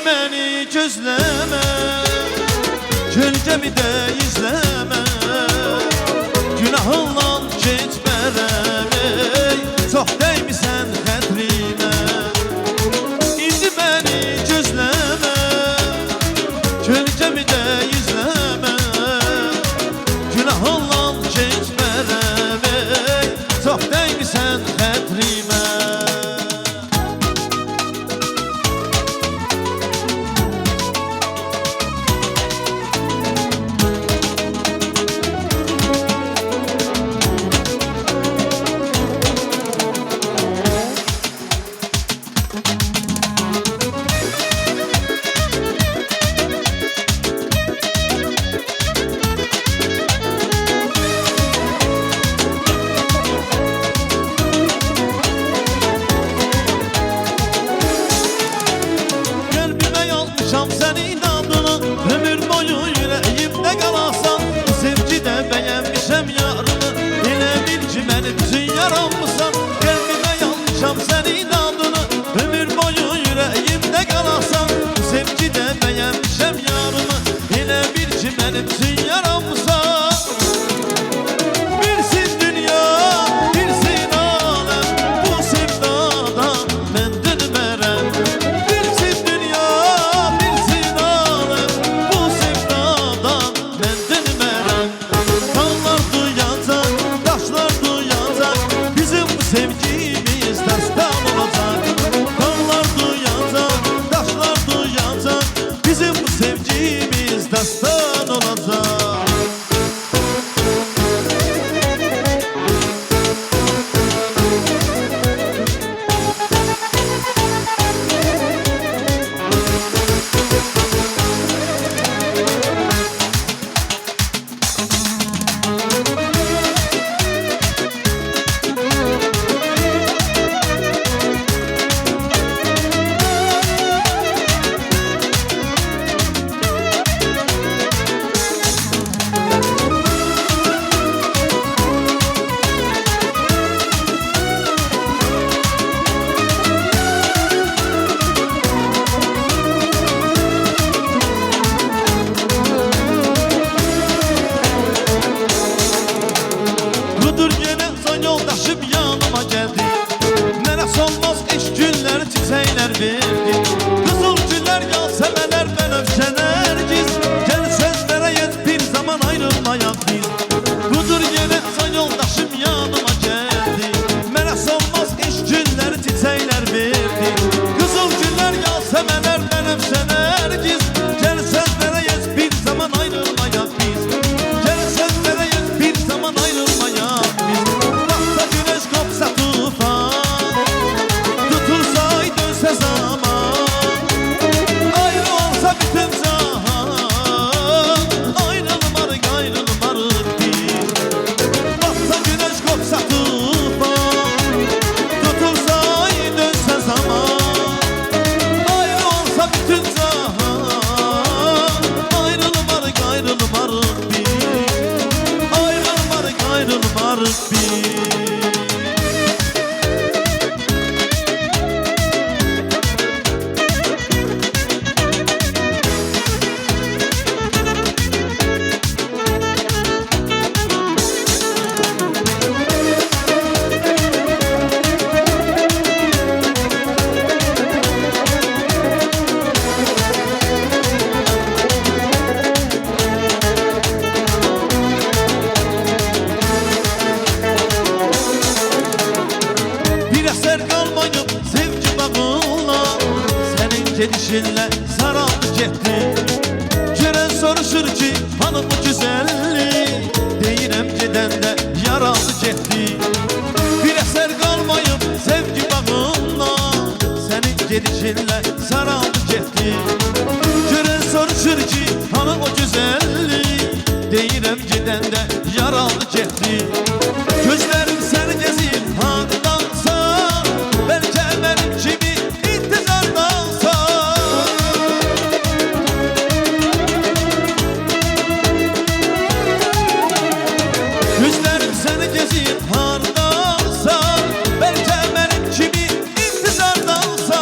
beni gözleme, gölgemi de izleme. Günahınla keçmərəm, çox değmisən xətrimə. İndi beni gözleme, gölgemi de izleme. Günahınla keçmərəm, çox değmisən xətrimə. Senin adını ömür boyu yüreğimde kalasan, sevgide beğenmişem yarını, elə bil ki benim bütün yaramısan. Kalbime yazmışam senin adını, ömür boyu yüreğimde kalasan, sevgide beğenmişem yarını, elə bil ki benim bütün yaramısan. Bilsin dünya, bilsin alem, bu sevdadan ben dönmərəm. Sevgimiz destan olacak, dağlar duyacak, taşlar duyacak. Bizim bu sevgimiz destan olacak. Yoldaşım yanıma geldi, neresi olmaz iş günler çiçekler verdi. Kızıl güller, yasemeler, benefşeler giz. Gel sözlere yet, bir zaman ayrılmayak biz. Budur yine son yoldaşım yanıma geldi, neresi olmaz iş günler çiçekler verdi. Kızıl güller, yasemeler, benefşeler giz. Gel sözlere yet, bir zaman ayrılmayak biz. Gel sözlere yet, bir zaman ayrılmayak biz. Kopsa tufan, tutulsa dönse zaman, ayrı olsa bütün cahan, ayrılmarık ayrılmarık biz. Kopsa güneş kopsa tufan, tutulsa dönse zaman, ayrı olsa bütün cahan, ayrılmarık ayrılmarık biz. Ayrılmarık ayrılmarık biz. Gedişinle saraldı getdi. Gören soruşur ki hanım bu güzellik, deyirəm gedəndə yaraldı getdi. Bir əsər qalmayıb sevgi bağımla, senin gedişinle saraldı getdi. Gören soruşur ki hanım o güzellik, deyirəm gedəndə yaraldı getdi. Gözlərim səni gezir hardansa, bəlkə mənim kimi intizardansa. Gözlərim səni gezir hardansa, bəlkə mənim kimi intizardansa.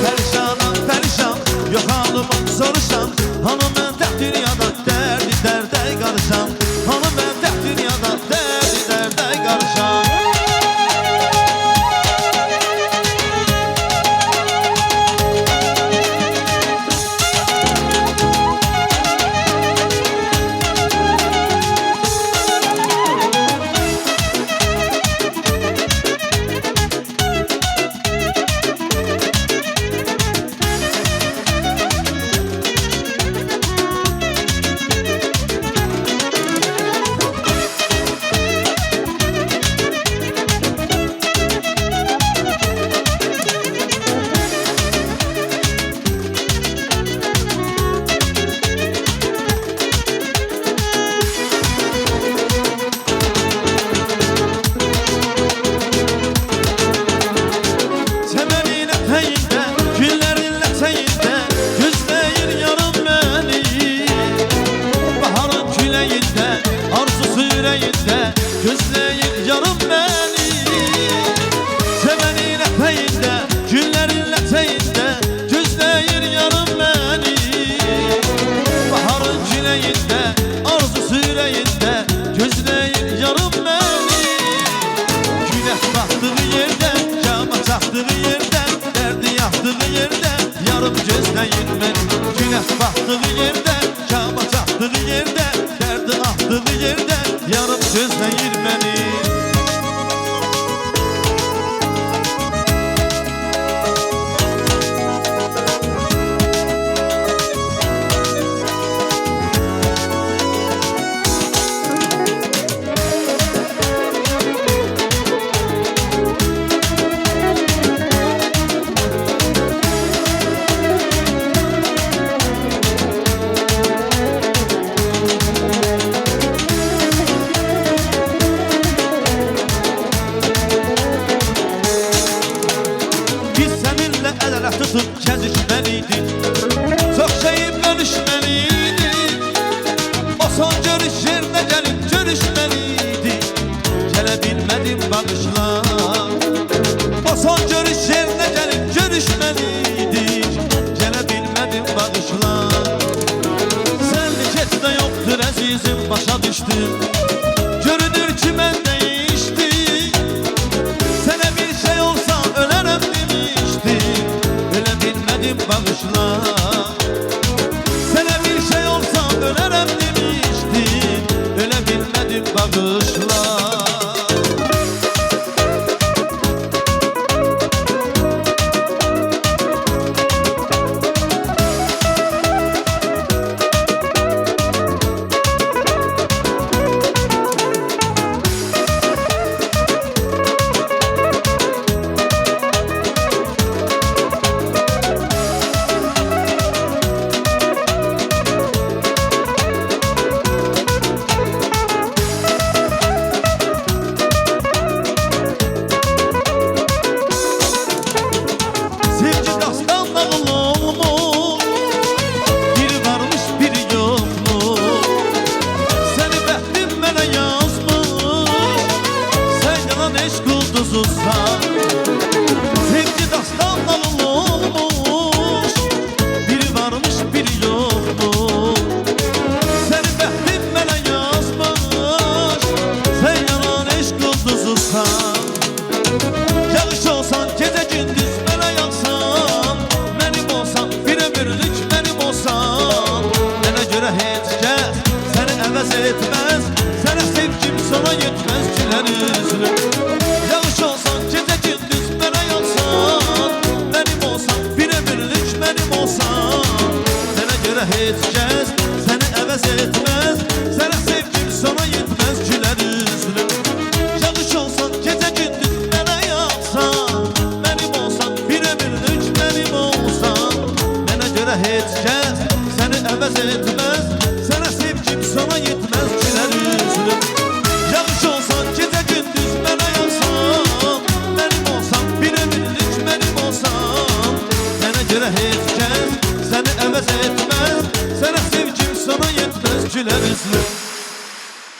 Perişanam perişan, yok halımı soruşan. Hanım ben tek dünyada derdi derde karışan. Hanım ben tek dünyada derdi derde karışan. Gözleyip yarım beni, sevenin eteğinde, günlerin eteğinde, gözleyir yarım beni. Baharın küleyinde, arzu süreyinde, gözleyir yarım beni. Güneş battığı yerde, kâma çattığı yerde, derdi yaktığı yerde, yarım gözleyin beni. Güneş battığı yerde, kâma çattığı yerde, derdi aktığı yerde, yarım gözleyir beni. Tutup gəzişməliydik, çox şeyib görüşməliydik. O son görüş yerine gəlib görüşməliydik, gələ bilmədim bağışla. O son görüş yerine gəlib görüşməliydik, gələ bilmədim bağışla. Sənlik heç də yoxdur əzizim, başa düşdüm. Görünür ki mən dəyişdim, sənə bir şey olsa ölərəm demişdim. Bağışla, sana bir şey olsa ölerem demiştim, öyle bilmedim bağışla. Sevgi dastan nağıl olmuş, biri varmış biri yokmuş. Seni bəxtim mənə yazmış, sen yalan eşq ulduzusan. Yağış olsan gecə gündüz mənə yansan, mənim olsan bir ömürlük mənim olsan. Mənə görə heç kəs səni əvəz etməz, sənə sevgim sana yetməz gülər üzlüm. Yağış olsan gecə gündüz mənə yansan, mənim olsan bir ömürlük mənim olsan. Sənə görə heç kəs səni əvəz etməz, sənə sevgim sana yetməz gülər üzlüm. Yağış olsan gecə gündüz mənə yansan, mənim olsan bir ömürlük mənim olsan. Mənə görə heç kəs səni əvəz etməz.